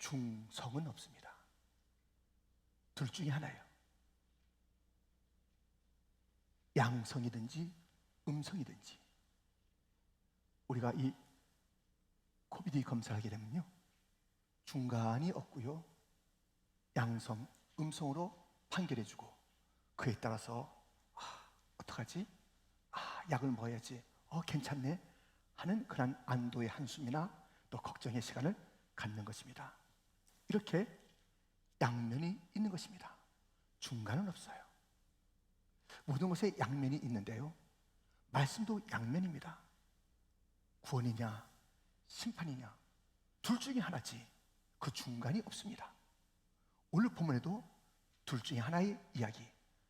중성은 없습니다. 둘 중에 하나예요. 양성이든지 음성이든지. 우리가 이 코비드 검사를 하게 되면요, 중간이 없고요, 양성, 음성으로 판결해주고, 그에 따라서 어떡하지? 약을 먹어야지. 괜찮네 하는 그런 안도의 한숨이나 또 걱정의 시간을 갖는 것입니다. 이렇게 양면이 있는 것입니다. 중간은 없어요. 모든 것에 양면이 있는데요, 말씀도 양면입니다. 구원이냐 심판이냐 둘 중에 하나지 그 중간이 없습니다. 오늘 본문에도 둘 중에 하나의 이야기,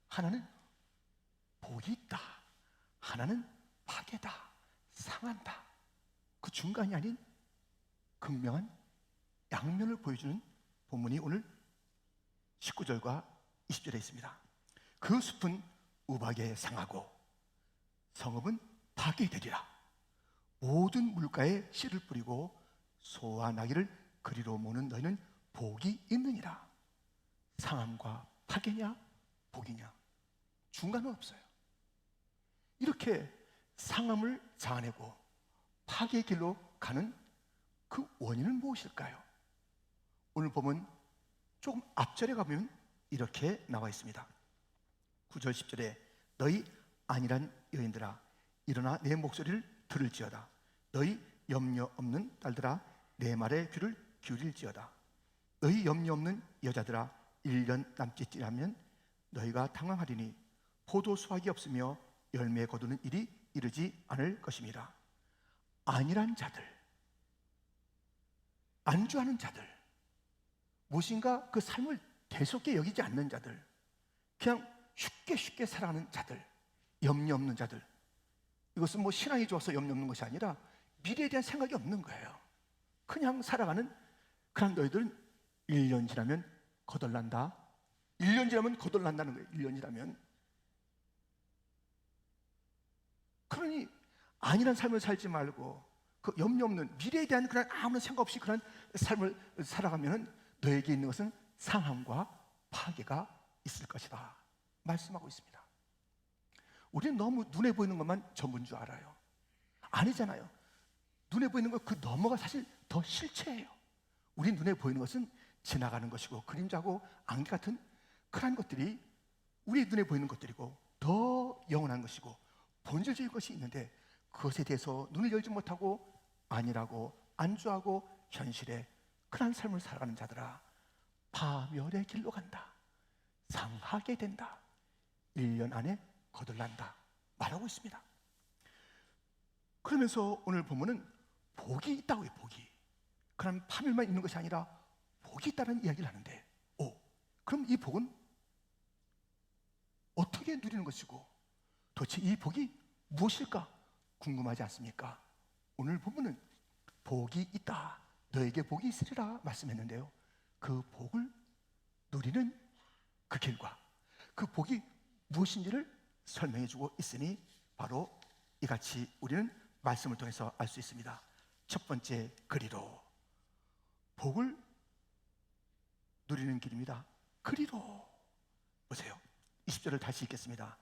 하나는 복이 있다, 하나는 파괴다, 상한다. 그 중간이 아닌 극명한 양면을 보여주는 본문이 오늘 19절과 20절에 있습니다. 그 숲은 우박에 상하고 성읍은 파괴되리라. 모든 물가에 씨를 뿌리고 소와 나귀를 그리로 모는 너희는 복이 있느니라. 상함과 파괴냐 복이냐, 중간은 없어요. 이렇게 상함을 자아내고 파괴의 길로 가는 그 원인은 무엇일까요? 오늘 보면 조금 앞절에 가면 이렇게 나와 있습니다. 9절 10절에 너희 안일한 여인들아 일어나 내 목소리를 들을지어다. 너희 염려 없는 딸들아 내 말에 귀를 기울일지어다. 너희 염려 없는 여자들아 1년 남짓이라면 너희가 당황하리니 포도 수확이 없으며 열매 거두는 일이 이르지 않을 것입니다. 안일한 자들, 안주하는 자들, 무엇인가 그 삶을 대속게 여기지 않는 자들, 그냥 쉽게 살아가는 자들, 염려 없는 자들. 이것은 뭐 신앙이 좋아서 염려 없는 것이 아니라 미래에 대한 생각이 없는 거예요. 그냥 살아가는 그런 너희들은 1년 지나면 거덜난다. 1년 지나면 거덜난다는 거예요. 1년 지나면. 그러니 안일한 삶을 살지 말고 그 염려 없는 미래에 대한 그런 아무런 생각 없이 그런 삶을 살아가면 너에게 있는 것은 상함과 파괴가 있을 것이다 말씀하고 있습니다. 우리는 너무 눈에 보이는 것만 전부인 줄 알아요. 아니잖아요. 눈에 보이는 것 그 너머가 사실 더 실체예요. 우리 눈에 보이는 것은 지나가는 것이고 그림자고 안개 같은 그런 것들이 우리 눈에 보이는 것들이고 더 영원한 것이고 본질적인 것이 있는데 그것에 대해서 눈을 열지 못하고 안일하고 안주하고 현실에 그런 삶을 살아가는 자들아 파멸의 길로 간다. 상하게 된다. 1년 안에 거들난다 말하고 있습니다. 그러면서 오늘 보면은 복이 있다고요. 복이. 그런 파멸만 있는 것이 아니라 복이 있다는 이야기를 하는데 그럼 이 복은 어떻게 누리는 것이고 도대체 이 복이 무엇일까 궁금하지 않습니까? 오늘 보면은 복이 있다, 너에게 복이 있으리라 말씀했는데요, 그 복을 누리는 그 길과 그 복이 무엇인지를 설명해주고 있으니 바로 이같이 우리는 말씀을 통해서 알 수 있습니다. 첫 번째, 그리로 복을 누리는 길입니다. 그리로 보세요. 20절을 다시 읽겠습니다.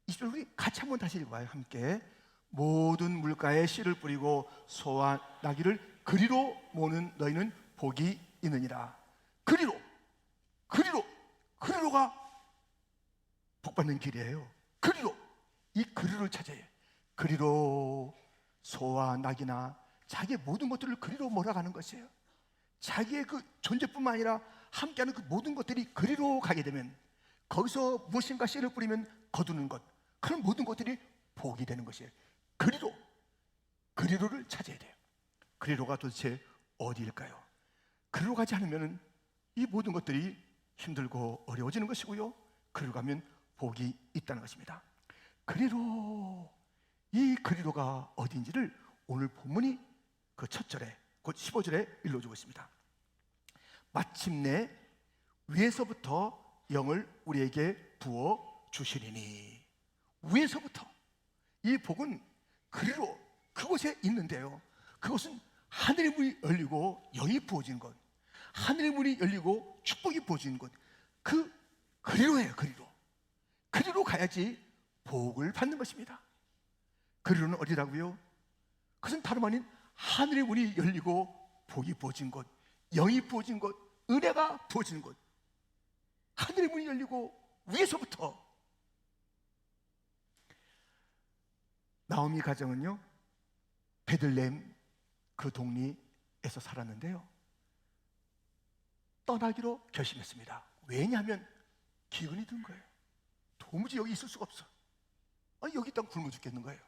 20절 우리 같이 한번 다시 읽어봐요. 함께. 모든 물가에 씨를 뿌리고 소와 나귀를 그리로 모는 너희는 복이 있느니라. 그리로가 복받는 길이에요. 이 그리로를 찾아야 해요. 그리로 소와 나귀나 자기의 모든 것들을 그리로 몰아가는 것이에요. 자기의 그 존재뿐만 아니라 함께하는 그 모든 것들이 그리로 가게 되면 거기서 무엇인가 씨를 뿌리면 거두는 것, 그런 모든 것들이 복이 되는 것이에요. 그리로를 찾아야 돼요. 그리로가 도대체 어디일까요? 그리로 가지 않으면 이 모든 것들이 힘들고 어려워지는 것이고요, 그리로 가면 복이 있다는 것입니다. 이 그리로가 어디인지를 오늘 본문이 그 첫 절에 곧 15절에 일러주고 있습니다. 마침내 위에서부터 영을 우리에게 부어 주시리니. 위에서부터 이 복은 그리로 그곳에 있는데요, 그것은 하늘의 문이 열리고 영이 부어진 것, 하늘의 문이 열리고 축복이 부어지는 곳, 그리로예요. 그리로 가야지 복을 받는 것입니다. 그리로는 어디라고요? 그것은 다름 아닌 하늘의 문이 열리고 복이 부어진 곳, 영이 부어진 곳, 은혜가 부어진 곳. 하늘의 문이 열리고 위에서부터. 나오미 가정은요, 베들레헴 그 동리에서 살았는데요, 떠나기로 결심했습니다. 왜냐하면 기근이 든 거예요. 도무지 여기 있을 수가 없어. 여기 있다가 굶어 죽겠는 거예요.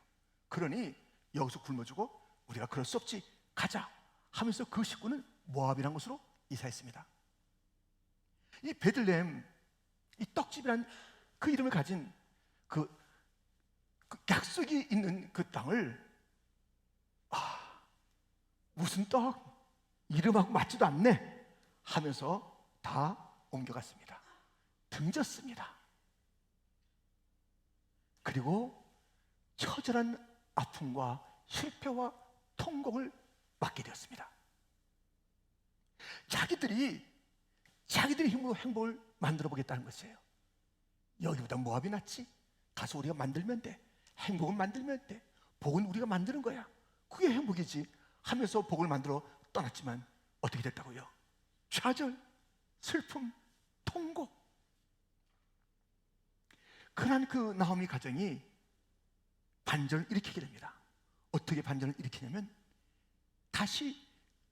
그러니 여기서 굶어 죽고 우리가 그럴 수 없지, 가자 하면서 그 식구는 모압이라는 곳으로 이사했습니다. 이 베들레헴, 이 떡집이란 그 이름을 가진 그 약속이 있는 그 땅을 무슨 떡 이름하고 맞지도 않네 하면서 다 옮겨갔습니다. 등졌습니다. 그리고 처절한 아픔과 실패와 통곡을 맞게 되었습니다. 자기들이 힘으로 행복을 만들어 보겠다는 것이에요. 여기보다 모압이 낫지, 가서 우리가 만들면 돼, 행복은 만들면 돼, 복은 우리가 만드는 거야, 그게 행복이지 하면서 복을 만들어 떠났지만 어떻게 됐다고요? 좌절, 슬픔, 통곡. 그러한 그 나오미 가정이 반전을 일으키게 됩니다. 어떻게 반전을 일으키냐면 다시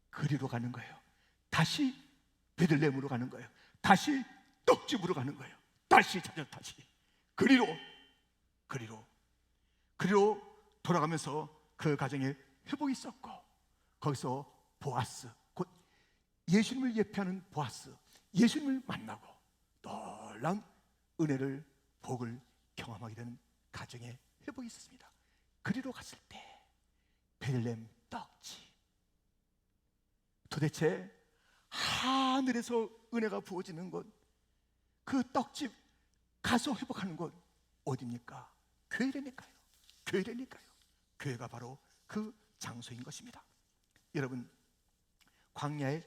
그리로 가는 거예요. 다시 베들레헴으로 가는 거예요. 다시 떡집으로 가는 거예요. 다시 그리로 돌아가면서 그 가정에 회복이 있었고, 거기서 보아스, 곧 예수님을 예표하는 보아스, 예수님을 만나고 놀라운 은혜를, 복을 경험하게 되는 가정에 회복이 있었습니다. 그리로 갔을 때 베들레헴 떡집, 도대체 하늘에서 은혜가 부어지는 곳, 그 떡집 가서 회복하는 곳 어디입니까? 교회라니까요. 교회가 바로 그 장소인 것입니다. 여러분, 광야에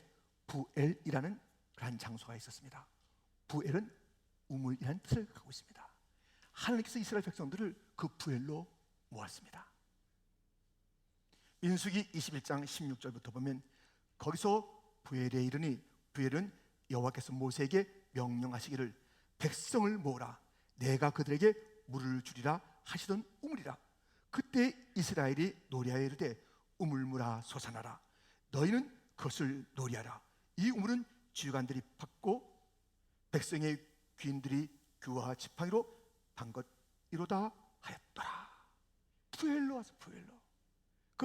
부엘이라는 그런 장소가 있었습니다. 부엘은 우물이라는 뜻을 갖고 있습니다. 하나님께서 이스라엘 백성들을 그 부엘로 모았습니다. 민수기 21장 16절부터 보면 거기서 부엘에 이르니, 부엘은 여호와께서 모세에게 명령하시기를 백성을 모으라, 내가 그들에게 물을 주리라 하시던 우물이라. 그때 이스라엘이 노래하여 이르되 우물물아 솟아나라, 너희는 그것을 노래하라. 이 우물은 지휘관들이 팠고 백성의 귀인들이 규와 지팡이로 판 것이로다 하였더라. 부엘로 와서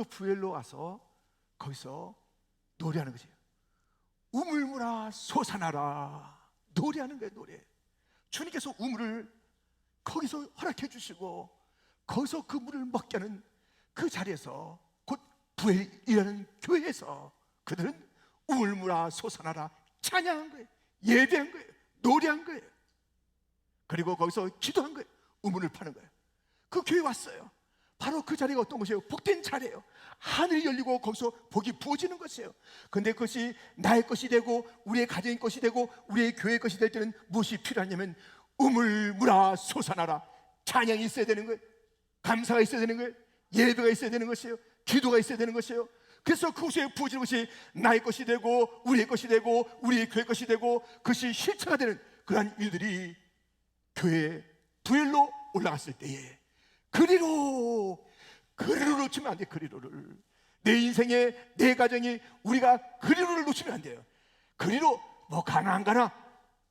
부엘로 와서 거기서 노래하는 거지. 우물물아 솟아나라, 노래하는 거예요. 노래. 주님께서 우물을 거기서 허락해 주시고 거기서 그 물을 먹게 하는 그 자리에서, 곧 부엘이라는 교회에서 그들은 우물물아 솟아나라 찬양한 거예요. 예배한 거예요. 노래한 거예요. 그리고 거기서 기도한 거예요. 우물을 파는 거예요. 그 교회 왔어요. 바로 그 자리가 어떤 곳이에요? 복된 자리예요. 하늘이 열리고 거기서 복이 부어지는 것이에요. 그런데 그것이 나의 것이 되고 우리의 가정의 것이 되고 우리의 교회의 것이 될 때는 무엇이 필요하냐면 우물물아 솟아나라, 찬양이 있어야 되는 거예요. 감사가 있어야 되는 거예요. 예배가 있어야 되는 것이에요. 기도가 있어야 되는 것이에요. 그래서 그곳에 부어지는 것이 나의 것이 되고 우리의 것이 되고 우리의 교회 것이 되고 그것이 실체가 되는 그러한 일들이 교회 부엘로 올라갔을 때에 그리로 놓치면 안 돼요. 그리로를 내 인생에, 내 가정이, 우리가 그리로를 놓치면 안 돼요. 그리로 뭐 가나 안 가나,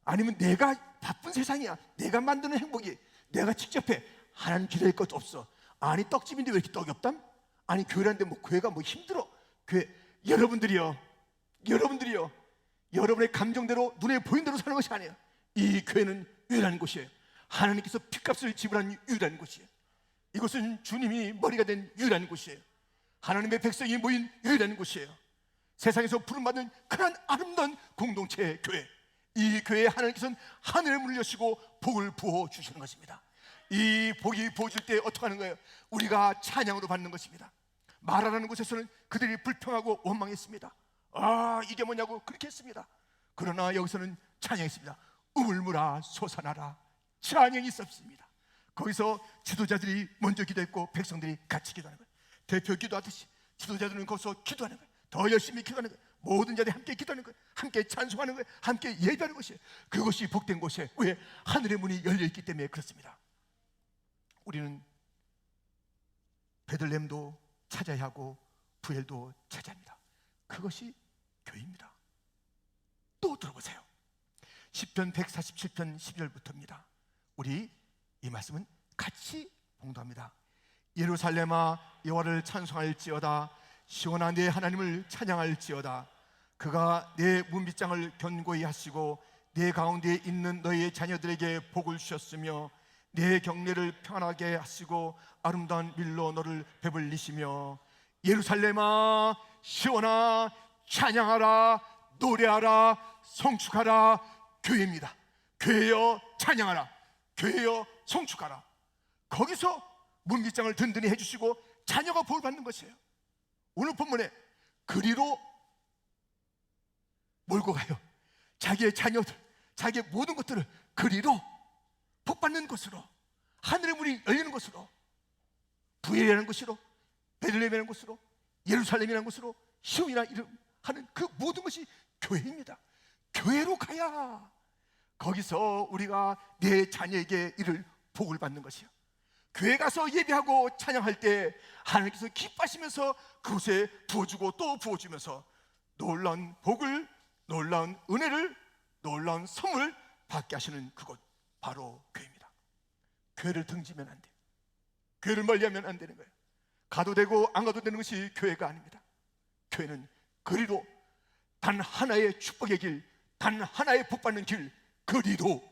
아니면 내가 바쁜 세상이야, 내가 만드는 행복이 내가 직접 해, 하나님 기다릴 것도 없어. 아니 떡집인데 왜 이렇게 떡이 없담? 아니 교회라는데 뭐 교회가 뭐 힘들어. 교회, 여러분들이요 여러분의 감정대로 눈에 보이는 대로 사는 것이 아니에요. 이 교회는 유일한 곳이에요. 하나님께서 핏값을 지불한 유일한 곳이에요. 이곳은 주님이 머리가 된 유일한 곳이에요. 하나님의 백성이 모인 유일한 곳이에요. 세상에서 부름받은 그런 아름다운 공동체의 교회, 이 교회에 하나님께서는 하늘의 문을 여시고 복을 부어 주시는 것입니다. 이 복이 부어질 때 어떻게 하는 거예요? 우리가 찬양으로 받는 것입니다. 마라라는 곳에서는 그들이 불평하고 원망했습니다. 이게 뭐냐고 그렇게 했습니다. 그러나 여기서는 찬양이 있습니다. 우물물아 솟아나라. 찬양이 있었습니다. 거기서 지도자들이 먼저 기도했고 백성들이 같이 기도하는 거예요. 대표 기도하듯이 지도자들은 거기서 기도하는 거예요. 더 열심히 기도하는 거예요. 모든 자들이 함께 기도하는 거예요. 함께 찬송하는 거예요. 함께 예배하는 것이에요. 그것이 복된 곳이에요. 왜? 하늘의 문이 열려있기 때문에 그렇습니다. 우리는 베들레헴도 찾아야 하고 부엘도 찾아야 합니다. 그것이 교회입니다. 또 들어보세요. 시편 147편 12절부터입니다. 우리 이 말씀은 같이 봉독합니다. 예루살렘아 여호와를 찬송할지어다. 시온아 내 하나님을 찬양할지어다. 그가 내 문빗장을 견고히 하시고 내 가운데 있는 너희의 자녀들에게 복을 주셨으며 내 경례를 평안하게 하시고 아름다운 밀로 너를 배불리시며 예루살렘아 시온아 찬양하라. 노래하라. 성축하라. 교회입니다. 교회여 찬양하라. 교회여 성축하라. 거기서 문빗장을 든든히 해주시고 자녀가 복을 받는 것이에요. 오늘 본문에 그리로 몰고 가요. 자기의 자녀들, 자기의 모든 것들을 그리로 복받는 곳으로, 하늘의 문이 열리는 곳으로, 부엘이라는 곳으로, 베들레헴이라는 곳으로, 예루살렘이라는 곳으로, 시온이라 이름 하는 그 모든 것이 교회입니다. 교회로 가야 거기서 우리가 내 자녀에게 이를 복을 받는 것이요. 교회 가서 예배하고 찬양할 때 하나님께서 기뻐하시면서 그곳에 부어주고 또 부어주면서 놀라운 복을, 놀라운 은혜를, 놀라운 선물을 받게 하시는 그곳, 바로 교회입니다. 교회를 등지면 안 돼요. 교회를 멀리하면 안 되는 거예요. 가도 되고 안 가도 되는 것이 교회가 아닙니다. 교회는 그리로, 단 하나의 축복의 길, 단 하나의 복받는 길, 그리로,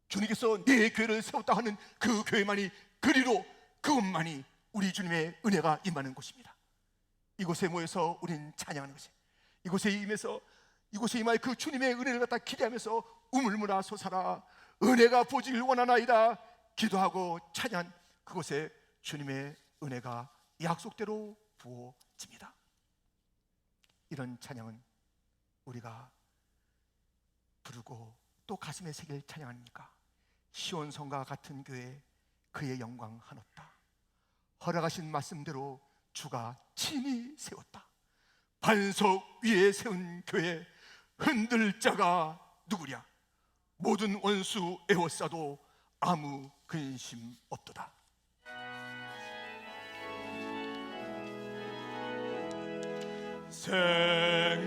주님께서 내 교회를 세웠다 하는 그 교회만이, 그리로, 그것만이 우리 주님의 은혜가 임하는 곳입니다. 이곳에 모여서 우리는 찬양하는 것이에요. 이곳에 임해서, 이곳에 임할 그 주님의 은혜를 갖다 기대하면서 우물물아 솟아라. 은혜가 부어지길 원하나이다. 기도하고 찬양, 그곳에 주님의 은혜가 약속대로 부어집니다. 이런 찬양은 우리가 부르고 또 가슴에 새길 찬양 아닙니까? 시온성과 같은 교회, 그의 영광 한없다. 허락하신 말씀대로 주가 친히 세웠다. 반석 위에 세운 교회, 흔들 자가 누구랴? 모든 원수 애워싸도 아무 근심 없도다.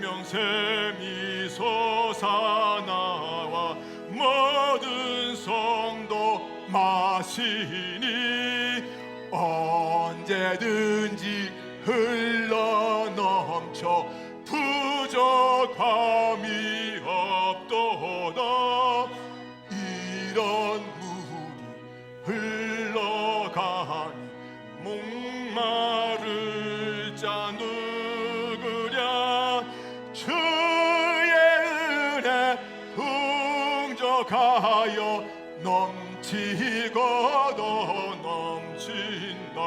생명샘이 솟아나와 모든 성도 마시니 언제든지 흘러넘쳐 부족함이 없도다. 이런 물이 흘러가니 목마를 자 누구랴? 주의 은혜 풍족하여 넘치고도 넘친다.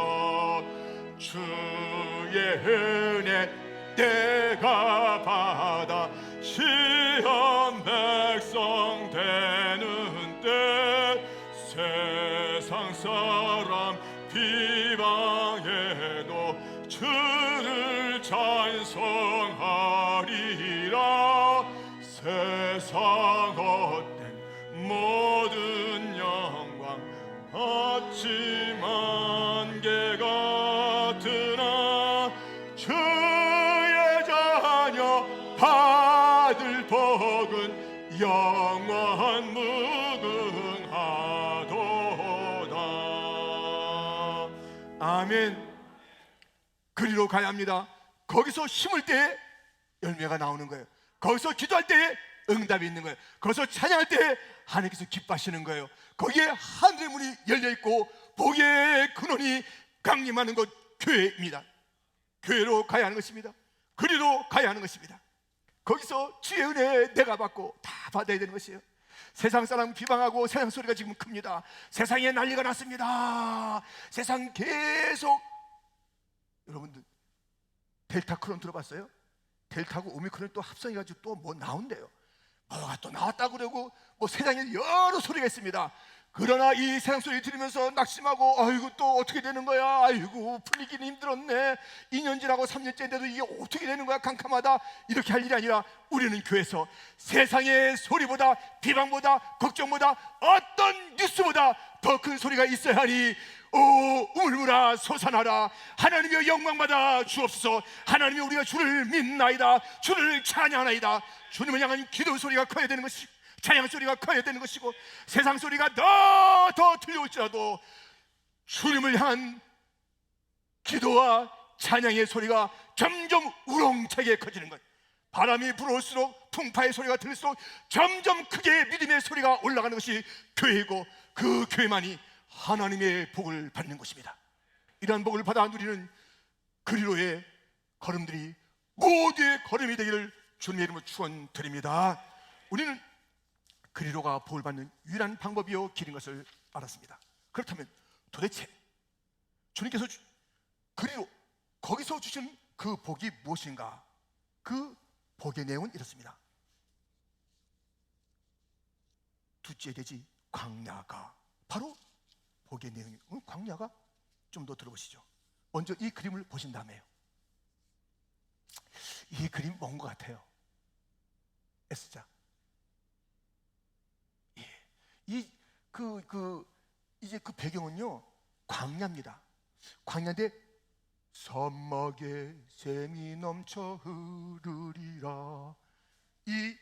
주의 은혜 때가 받아 시험 백성 되는 때 세상 사람 비방해도 주를 찬송하리라. 세상 헛된 모든 영광 아침 안개 같으나 주의 자녀 받을 복은 영원 무궁하도다. 아멘. 그리로 가야 합니다. 거기서 심을 때 열매가 나오는 거예요. 거기서 기도할 때 응답이 있는 거예요. 거기서 찬양할 때 하나님께서 기뻐하시는 거예요. 거기에 하늘의 문이 열려있고 복의 근원이 강림하는 것, 교회입니다. 교회로 가야 하는 것입니다. 그리로 가야 하는 것입니다. 거기서 주의 은혜 내가 받고 다 받아야 되는 것이에요. 세상 사람 비방하고 세상 소리가 지금 큽니다. 세상에 난리가 났습니다. 세상 계속, 여러분들 델타 크론 들어봤어요? 델타하고 오미크론이 또 합성해가지고 또 뭐 나온대요. 뭐가 또 나왔다고 그러고 뭐 세상에 여러 소리가 있습니다. 그러나 이 세상 소리 들으면서 낙심하고 아이고 또 어떻게 되는 거야, 아이고 풀리기는 힘들었네, 2년 지나고 3년째인데도 이게 어떻게 되는 거야, 캄캄하다, 이렇게 할 일이 아니라 우리는 교회에서 세상의 소리보다 비방보다 걱정보다 어떤 뉴스보다 더 큰 소리가 있어야 하니 오 우물물아 솟아나라, 하나님의 영광받아 주옵소서. 하나님이 우리가 주를 믿나이다, 주를 찬양하나이다. 주님을 향한 기도 소리가 커야 되는 것이, 찬양 소리가 커야 되는 것이고, 세상 소리가 더 들려올지라도 주님을 향한 기도와 찬양의 소리가 점점 우렁차게 커지는 것. 바람이 불어올수록 풍파의 소리가 들릴수록 점점 크게 믿음의 소리가 올라가는 것이 교회이고, 그 교회만이 하나님의 복을 받는 것입니다. 이러한 복을 받아 누리는 그리로의 걸음들이 모두의 걸음이 되기를 주님의 이름으로 축원드립니다. 우리는 그리로가 복을 받는 유일한 방법이요 길인 것을 알았습니다. 그렇다면 도대체 주님께서 그리로 거기서 주신 그 복이 무엇인가? 그 복의 내용은 이렇습니다. 둘째 돼지 광야가 바로 복의 내용이에요. 광야가 좀 더 들어보시죠. 먼저 이 그림을 보신 다음에요. 이 그림 뭔 것 같아요? S자. 예. 이제 그 배경은요 광야입니다. 광야인데 사막에 샘이 넘쳐 흐르리라. 이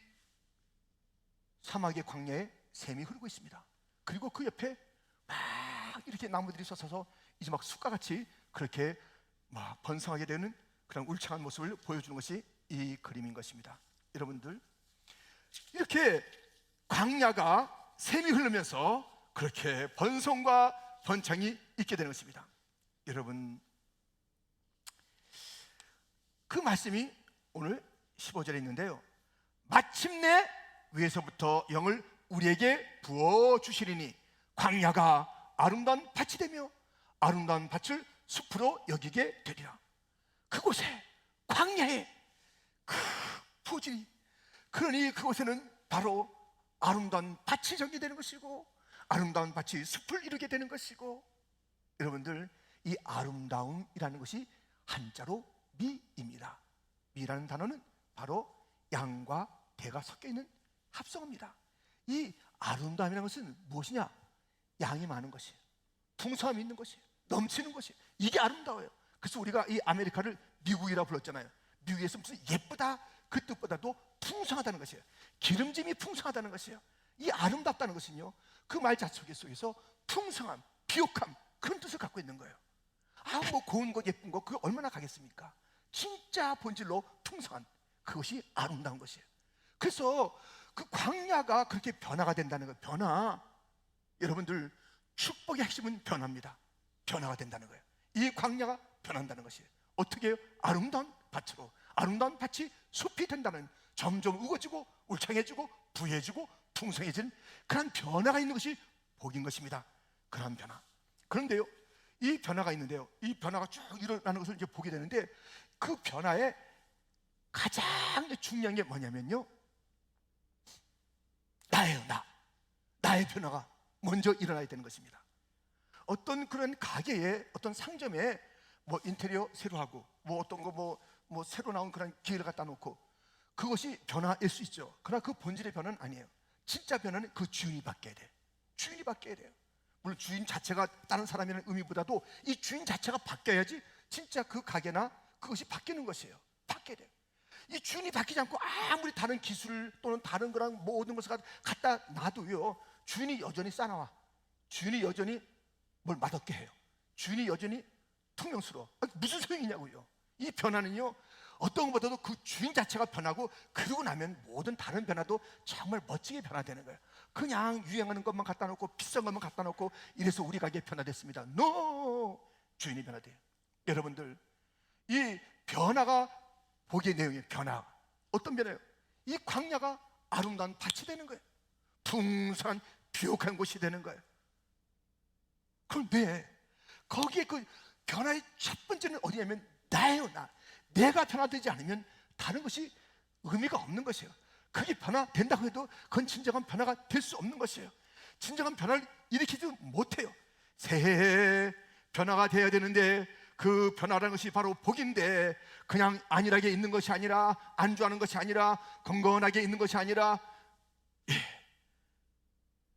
사막의 광야에 샘이 흐르고 있습니다. 그리고 그 옆에 막 이렇게 나무들이 솟아서 이제 막 숲과같이 그렇게 막 번성하게 되는 그런 울창한 모습을 보여주는 것이 이 그림인 것입니다. 여러분들, 이렇게 광야가 샘이 흐르면서 그렇게 번성과 번창이 있게 되는 것입니다. 여러분, 그 말씀이 오늘 15절에 있는데요, 마침내 위에서부터 영을 우리에게 부어주시리니 광야가 아름다운 밭이 되며 아름다운 밭을 숲으로 여기게 되리라. 그곳에 광야에 그 부어지니, 그러니 그곳에는 바로 아름다운 밭이 전개되는 것이고 아름다운 밭이 숲을 이루게 되는 것이고, 여러분들, 이 아름다움이라는 것이 한자로 미입니다. 미라는 단어는 바로 양과 대가 섞여 있는 합성어입니다. 이 아름다움이라는 것은 무엇이냐? 양이 많은 것이에요. 풍성함이 있는 것이에요. 넘치는 것이에요. 이게 아름다워요. 그래서 우리가 이 아메리카를 미국이라고 불렀잖아요. 미국에서 무슨 예쁘다 그 뜻보다도 풍성하다는 것이에요. 기름짐이 풍성하다는 것이에요. 이 아름답다는 것은요, 그 말 자체 속에서 풍성함, 비옥함, 그런 뜻을 갖고 있는 거예요. 뭐 고운 것 예쁜 것 그게 얼마나 가겠습니까? 진짜 본질로 풍성한 그것이 아름다운 것이에요. 그래서 그 광야가 그렇게 변화가 된다는 거예요. 변화. 여러분들, 축복의 핵심은 변화입니다. 변화가 된다는 거예요. 이 광야가 변한다는 것이에요. 어떻게 해요? 아름다운 밭으로, 아름다운 밭이 숲이 된다는, 점점 우거지고 울창해지고 부해지고 풍성해지는 그런 변화가 있는 것이 복인 것입니다. 그런 변화. 그런데요, 이 변화가 있는데요, 이 변화가 쭉 일어나는 것을 이제 보게 되는데, 그 변화에 가장 중요한 게 뭐냐면요, 나예요. 나의 변화가 먼저 일어나야 되는 것입니다. 어떤 그런 가게에, 어떤 상점에 뭐 인테리어 새로 하고 뭐 어떤 거 뭐 새로 나온 그런 기계를 갖다 놓고, 그것이 변화일 수 있죠. 그러나 그 본질의 변화는 아니에요. 진짜 변화는 그 주인이 바뀌어야 돼요. 주인이 바뀌어야 돼요. 물론 주인 자체가 다른 사람이라는 의미보다도 이 주인 자체가 바뀌어야지 진짜 그 가게나 그것이 바뀌는 것이에요. 바뀌어야 돼요. 이 주인이 바뀌지 않고 아무리 다른 기술 또는 다른 거랑 모든 것을 갖다 놔도요, 주인이 여전히 싸나와. 주인이 여전히 뭘 맛없게 해요. 주인이 여전히 퉁명스러워. 무슨 소용이냐고요. 이 변화는요, 어떤 것보다도 그 주인 자체가 변하고, 그러고 나면 모든 다른 변화도 정말 멋지게 변화되는 거예요. 그냥 유행하는 것만 갖다 놓고 비싼 것만 갖다 놓고 이래서 우리 가게 변화됐습니다. NO! 주인이 변화돼요. 여러분들, 이 변화가 복의 내용이에요. 변화. 어떤 변화예요? 이 광야가 아름다운 밭이 되는 거예요. 풍성한 비옥한 곳이 되는 거예요. 그럼 거기에 그 변화의 첫 번째는 어디냐면 나예요. 내가 변화되지 않으면 다른 것이 의미가 없는 것이에요. 그게 변화된다고 해도 그건 진정한 변화가 될 수 없는 것이에요. 진정한 변화를 일으키지 못해요. 새해에 변화가 돼야 되는데 그 변화라는 것이 바로 복인데, 그냥 안일하게 있는 것이 아니라, 안주하는 것이 아니라, 건건하게 있는 것이 아니라,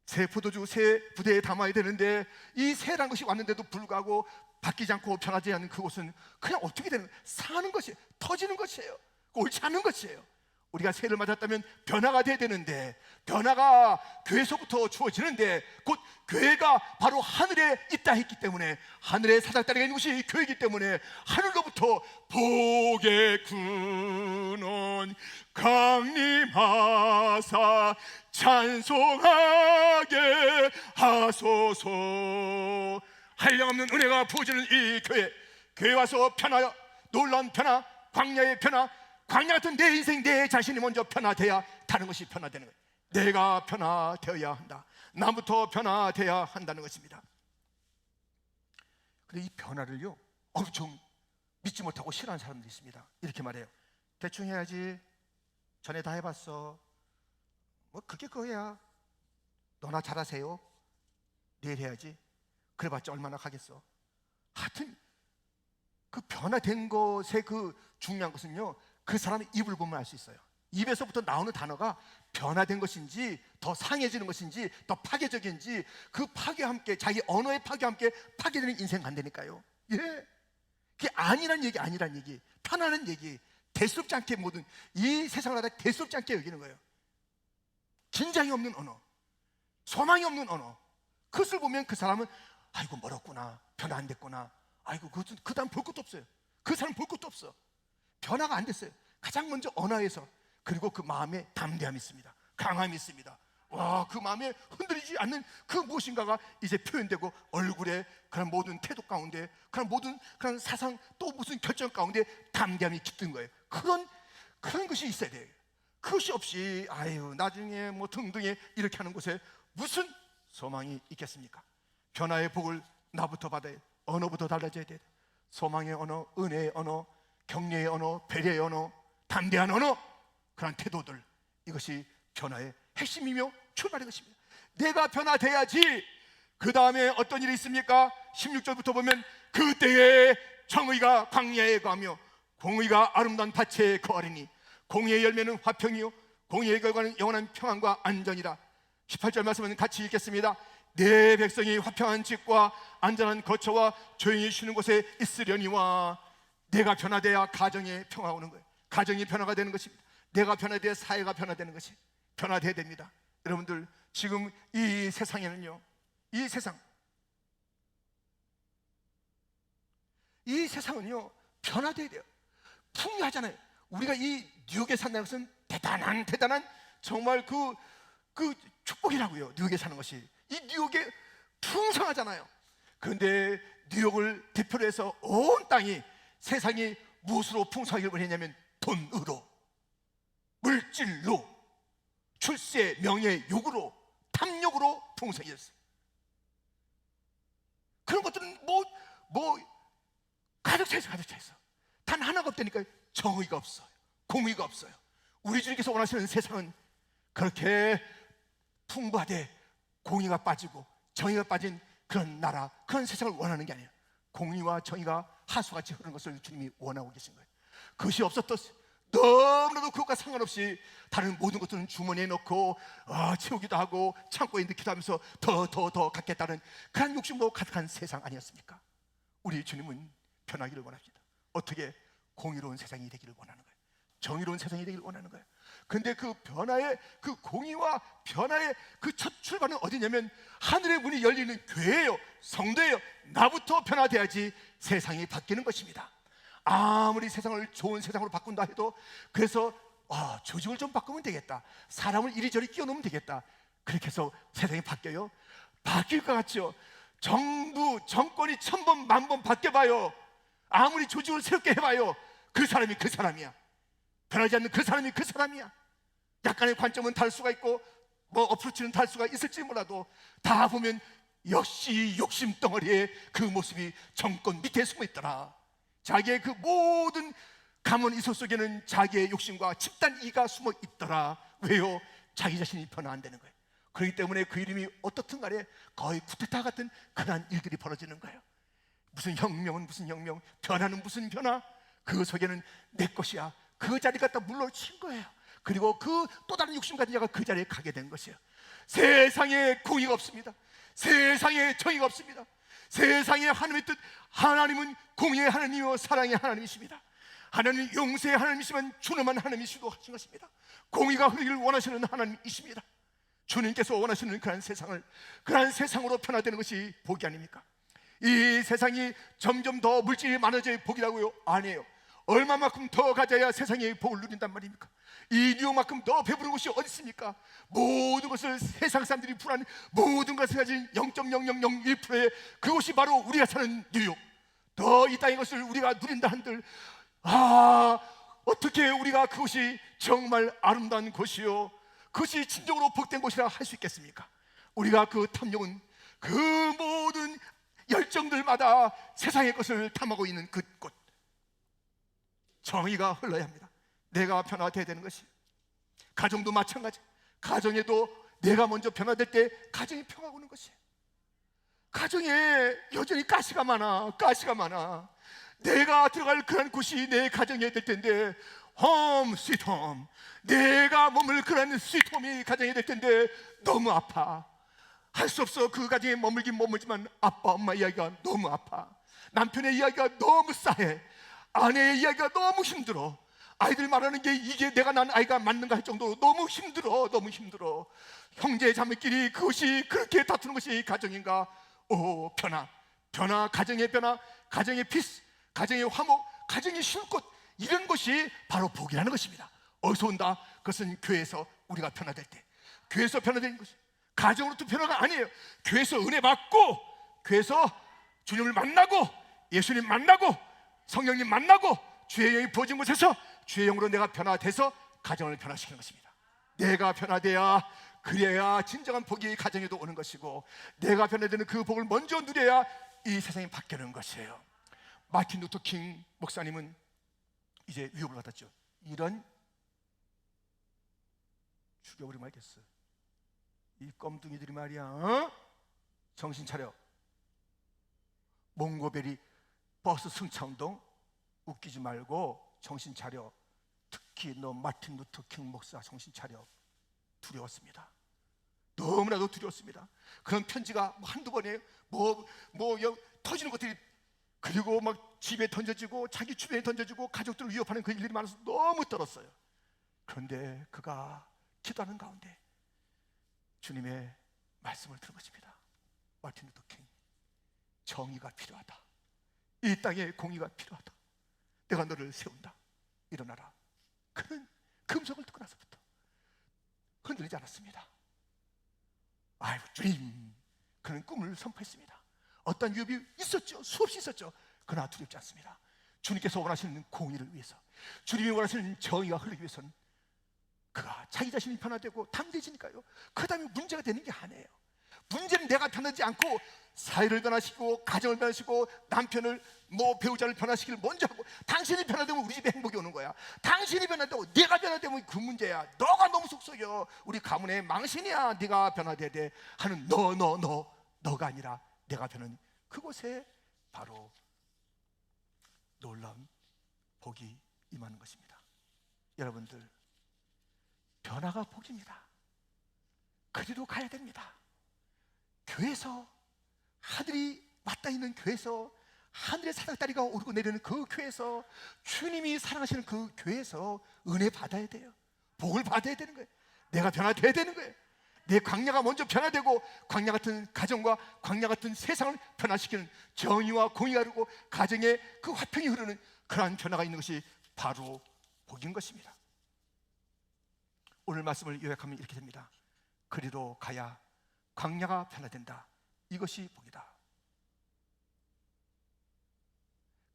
새 포도주 새 부대에 담아야 되는데, 이 새라는 것이 왔는데도 불구하고 바뀌지 않고 변하지 않는 그곳은 그냥 어떻게 되는, 사는 것이에요. 터지는 것이에요. 옳지 않은 것이에요. 우리가 새를 맞았다면 변화가 돼야 되는데, 변화가 교회에서부터 주어지는데, 곧 교회가 바로 하늘에 있다 했기 때문에, 하늘의 사닥다리가 있는 것이 교회이기 때문에 하늘로부터 복의 근원 강림하사 찬송하게 하소서. 한량없는 은혜가 부어지는 이 교회 와서 변화, 놀라운 변화, 광야의 변화, 광야 같은 내 인생, 내 자신이 먼저 변화돼야 다른 것이 변화되는 거예요. 내가 변화되어야 한다. 나부터 변화되어야 한다는 것입니다. 그런데 이 변화를요, 엄청 믿지 못하고 싫어하는 사람들이 있습니다. 이렇게 말해요. 대충 해야지, 전에 다 해봤어, 뭐 그게 그거야, 너나 잘하세요, 내일 해야지, 그래봤자 얼마나 가겠어. 하여튼 그 변화된 것의 그 중요한 것은요, 그 사람의 입을 보면 알 수 있어요. 입에서부터 나오는 단어가 변화된 것인지, 더 상해지는 것인지, 더 파괴적인지, 그 파괴와 함께, 자기 언어의 파괴와 함께 파괴되는 인생 간다니까요. 예, 그게 아니란 얘기, 아니란 얘기, 편안한 얘기, 대수롭지 않게, 모든 이 세상을 하다 대수롭지 않게 여기는 거예요. 긴장이 없는 언어, 소망이 없는 언어, 그것을 보면 그 사람은 아이고 멀었구나, 변화 안 됐구나, 아이고 그 다음 볼 것도 없어요. 그 사람 볼 것도 없어. 변화가 안 됐어요. 가장 먼저 언어에서. 그리고 그 마음에 담대함이 있습니다. 강함이 있습니다. 와, 그 마음에 흔들리지 않는 그 무엇인가가 이제 표현되고, 얼굴에, 그런 모든 태도 가운데, 그런 모든 그런 사상, 또 무슨 결정 가운데 담대함이 깃든 거예요. 그런 것이 있어야 돼요. 그것이 없이 아유 나중에 뭐 등등에 이렇게 하는 곳에 무슨 소망이 있겠습니까? 변화의 복을 나부터 받아야 돼. 언어부터 달라져야 돼. 소망의 언어, 은혜의 언어, 격려의 언어, 배려의 언어, 담대한 언어, 그런 태도들, 이것이 변화의 핵심이며 출발의 것입니다. 내가 변화돼야지. 그 다음에 어떤 일이 있습니까? 16절부터 보면 그때에 정의가 광야에 가며 공의가 아름다운 밭에 거하리니 공의의 열매는 화평이요 공의의 결과는 영원한 평안과 안전이라. 18절 말씀은 같이 읽겠습니다. 내 백성이 화평한 집과 안전한 거처와 조용히 쉬는 곳에 있으려니와. 내가 변화돼야 가정에 평화가 오는 거예요. 가정이 변화가 되는 것입니다. 내가 변화돼야 사회가 변화되는 것이 변화돼야 됩니다. 여러분들, 지금 이 세상에는요, 이 세상은요 변화돼야 돼요. 풍요하잖아요. 우리가 이 뉴욕에 산다는 것은 대단한 정말 그 축복이라고요. 뉴욕에 사는 것이. 이 뉴욕에 풍성하잖아요. 그런데 뉴욕을 대표로 해서 온 땅이, 세상이 무엇으로 풍성하길 원했냐면 돈으로, 물질로, 출세, 명예, 욕으로, 탐욕으로 풍성해졌어요. 그런 것들은 가득 차 있어. 단 하나가 없다니까요. 정의가 없어요. 공의가 없어요. 우리 주님께서 원하시는 세상은 그렇게 풍부하되 공의가 빠지고 정의가 빠진 그런 나라, 그런 세상을 원하는 게 아니에요. 공의와 정의가 하수같이 흐르는 것을 주님이 원하고 계신 거예요. 그것이 없었던, 너무나도 그것과 상관없이 다른 모든 것들은 주머니에 넣고 채우기도 하고 창고에 넣기도 하면서 더 갖겠다는 그런 욕심으로 가득한 세상 아니었습니까? 우리 주님은 변하기를 원합니다. 어떻게? 공의로운 세상이 되기를 원하는 거예요. 정의로운 세상이 되기를 원하는 거예요. 근데 그 변화의, 그 공의와 변화의 그 첫 출발은 어디냐면 하늘의 문이 열리는 교회예요. 성도예요. 나부터 변화돼야지 세상이 바뀌는 것입니다. 아무리 세상을 좋은 세상으로 바꾼다 해도, 그래서 조직을 좀 바꾸면 되겠다, 사람을 이리저리 끼워놓으면 되겠다, 그렇게 해서 세상이 바뀌어요? 바뀔 것 같죠? 정권이 1000번, 10,000번 바뀌어봐요. 아무리 조직을 새롭게 해봐요. 그 사람이 그 사람이야. 변하지 않는 그 사람이 그 사람이야. 약간의 관점은 다를 수가 있고 어프로치는 다를 수가 있을지 몰라도 다 보면 역시 욕심 덩어리에 그 모습이 정권 밑에 숨어 있더라. 자기의 그 모든 가문 이소 속에는 자기의 욕심과 집단 이가 숨어 있더라. 왜요? 자기 자신이 변화 안 되는 거예요. 그렇기 때문에 그 이름이 어떻든 간에 거의 쿠데타 같은 그러한 일들이 벌어지는 거예요. 무슨 혁명은 무슨 혁명, 변화는 무슨 변화, 그 속에는 내 것이야, 그 자리 갖다 물러친 거예요. 그리고 그 또 다른 욕심 가진 자가 그 자리에 가게 된 것이에요. 세상에 공의가 없습니다. 세상에 정의가 없습니다. 세상에 하나님의 뜻, 하나님은 공의의 하나님이요 사랑의 하나님이십니다. 하나님은 용서의 하나님이시면 준엄한 하나님이시도 하신 것입니다. 공의가 흐르기를 원하시는 하나님이십니다. 주님께서 원하시는 그런 세상을, 그런 세상으로 변화되는 것이 복이 아닙니까? 이 세상이 점점 더 물질이 많아져야 복이라고요? 아니에요. 얼마만큼 더 가져야 세상의 복을 누린단 말입니까? 이 뉴욕만큼 더 배부른 곳이 어디 있습니까? 모든 것을 세상 사람들이 불안해 모든 것을 가진 0.0001%의 그곳이 바로 우리가 사는 뉴욕. 더 이 땅의 것을 우리가 누린다 한들, 어떻게 우리가 그것이 정말 아름다운 곳이요, 그것이 진정으로 복된 곳이라 할 수 있겠습니까? 우리가 그 탐욕은 그 모든 열정들마다 세상의 것을 탐하고 있는 그곳, 정의가 흘러야 합니다. 내가 변화되어야 되는 것이, 가정도 마찬가지. 가정에도 내가 먼저 변화될 때 가정이 평화가 오는 것이에요. 가정에 여전히 가시가 많아. 내가 들어갈 그런 곳이 내 가정이 될 텐데, 홈, 스위트홈, 내가 머물 그런 스위트홈이 가정이 될 텐데 너무 아파. 할 수 없어. 그 가정에 머물긴 머물지만 아빠 엄마 이야기가 너무 아파. 남편의 이야기가 너무 싸해. 아내의 이야기가 너무 힘들어. 아이들 말하는 게 이게 내가 낳은 아이가 맞는가 할 정도로 너무 힘들어. 형제 자매끼리 그것이 그렇게 다투는 것이 가정인가? 변화, 가정의 변화, 가정의 피스, 가정의 화목, 가정의 쉴곳, 이런 것이 바로 복이라는 것입니다. 어디서 온다? 그것은 교회에서 우리가 변화될 때, 교회에서 변화되는 것이, 가정으로부터 변화가 아니에요. 교회에서 은혜 받고, 교회에서 주님을 만나고, 예수님 만나고, 성령님 만나고, 주의 영이 부어진 곳에서 주의 영으로 내가 변화돼서 가정을 변화시키는 것입니다. 내가 변화돼야, 그래야 진정한 복이 가정에도 오는 것이고, 내가 변화되는 그 복을 먼저 누려야 이 세상이 바뀌는 것이에요. 마틴 루터 킹 목사님은 이제 위협을 받았죠. 이런 죽여버리면 알겠어. 이 껌둥이들이 말이야, 정신 차려. 몽고베리 버스 승차운동 웃기지 말고 정신 차려. 특히 너 마틴 루터 킹 목사 정신 차려. 두려웠습니다. 너무나도 두려웠습니다. 그런 편지가 한두 번에 터지는 것들이, 그리고 막 집에 던져지고 자기 주변에 던져지고 가족들을 위협하는 그 일들이 많아서 너무 떨었어요. 그런데 그가 기도하는 가운데 주님의 말씀을 들은 것입니다. 마틴 루터 킹, 정의가 필요하다. 이 땅에 공의가 필요하다. 내가 너를 세운다. 일어나라. 그는 금속을 듣고 나서부터 흔들리지 않았습니다. 주님, 그는 꿈을 선포했습니다. 어떤 위협이 있었죠. 수없이 있었죠. 그러나 두렵지 않습니다. 주님께서 원하시는 공의를 위해서, 주님이 원하시는 정의가 흐르기 위해서는 그가 자기 자신이 변화되고 담대해지니까요, 그 다음에 문제가 되는 게 아니에요. 문제는 내가 변하지 않고 사회를 변화시키고 가정을 변화시키고 남편을 배우자를 변화시키를 먼저 하고, 당신이 변화되면 우리 집에 행복이 오는 거야. 당신이 변화되고 내가 변화되면 그 문제야. 너가 너무 속썩여. 우리 가문의 망신이야. 네가 변화돼야 돼 하는 너가 아니라 내가 변한 그곳에 바로 놀라운 복이 임하는 것입니다. 여러분들, 변화가 복입니다. 그리로 가야 됩니다. 교회에서, 하늘이 맞닿아 있는 교회에서, 하늘의 사닥다리가 오르고 내리는 그 교회에서, 주님이 사랑하시는 그 교회에서 은혜 받아야 돼요. 복을 받아야 되는 거예요. 내가 변화돼야 되는 거예요. 내 광야가 먼저 변화되고, 광야 같은 가정과 광야 같은 세상을 변화시키는 정의와 공의가 흐르고 가정에 그 화평이 흐르는 그러한 변화가 있는 것이 바로 복인 것입니다. 오늘 말씀을 요약하면 이렇게 됩니다. 그리로 가야 광야가 변화된다. 이것이 복이다.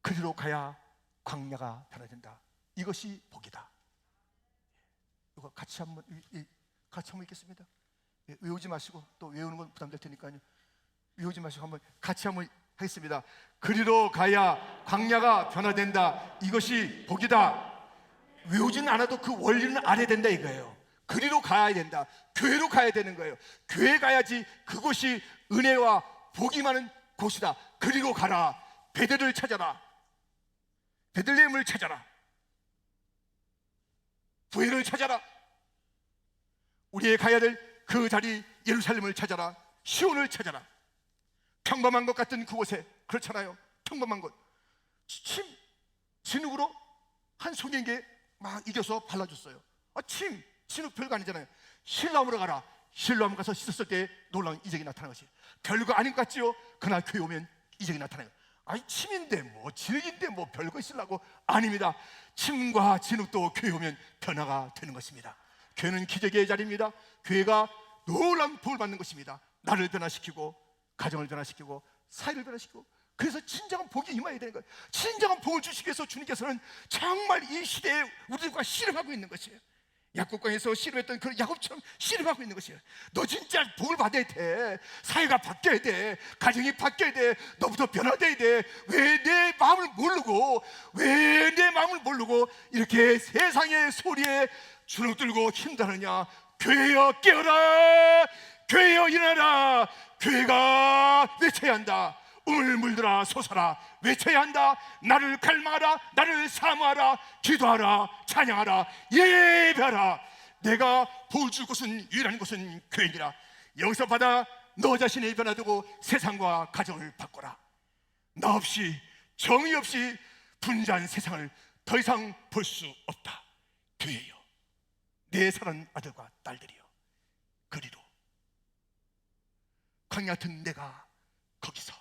그리로 가야 광야가 변화된다. 이것이 복이다. 이거 같이 한번 읽겠습니다. 외우지 마시고, 또 외우는 건 부담될 테니까요. 외우지 마시고 한번 같이 한번 하겠습니다. 그리로 가야 광야가 변화된다. 이것이 복이다. 외우지는 않아도 그 원리는 알아야 된다 이거예요. 그리로 가야 된다. 교회로 가야 되는 거예요. 교회 가야지 그곳이 은혜와 복이 많은 곳이다. 그리로 가라. 베들을 찾아라. 베들레헴을 찾아라. 부엘을 찾아라. 우리의 가야 될 그 자리 예루살렘을 찾아라. 시온을 찾아라. 평범한 것 같은 그곳에, 그렇잖아요. 평범한 곳. 진흙으로 한 송이에게 막 이겨서 발라줬어요. 진흙 별거 아니잖아요. 실로암으로 가라. 실로암 가서 씻었을 때 놀라운 이적이 나타나는 것이 별거 아닌 것 같지요? 그날 교회 오면 이적이 나타나요. 침인데 뭐 진흙인데 뭐 별거 있으려고? 아닙니다. 침과 진흙도 교회 오면 변화가 되는 것입니다. 교회는 기적의 자리입니다. 교회가 놀라운 복을 받는 것입니다. 나를 변화시키고 가정을 변화시키고 사회를 변화시키고, 그래서 진정한 복이 임해야 되는 거예요. 진정한 복을 주시기 위해서 주님께서는 정말 이 시대에 우리들과 씨름하고 있는 것이에요. 야곱강에서 씨름했던 그 야곱처럼 씨름하고 있는 것이에요. 너 진짜 복을 받아야 돼. 사회가 바뀌어야 돼. 가정이 바뀌어야 돼. 너부터 변화돼야 돼. 왜 내 마음을 모르고 이렇게 세상의 소리에 주눅들고 힘들느냐. 교회여 깨어라. 교회여 일어나라. 교회가 외쳐야 한다. 우물물들아 솟아라. 외쳐야 한다. 나를 갈망하라. 나를 사모하라. 기도하라. 찬양하라. 예배하라. 내가 복을 줄 곳은, 유일한 곳은 교회니라. 여기서 받아 너 자신이 변화되고 세상과 가정을 바꿔라. 나 없이, 정의 없이 분주한 세상을 더 이상 볼 수 없다. 교회여, 내 사랑하는 아들과 딸들이여, 그리로 광야 같은 내가 거기서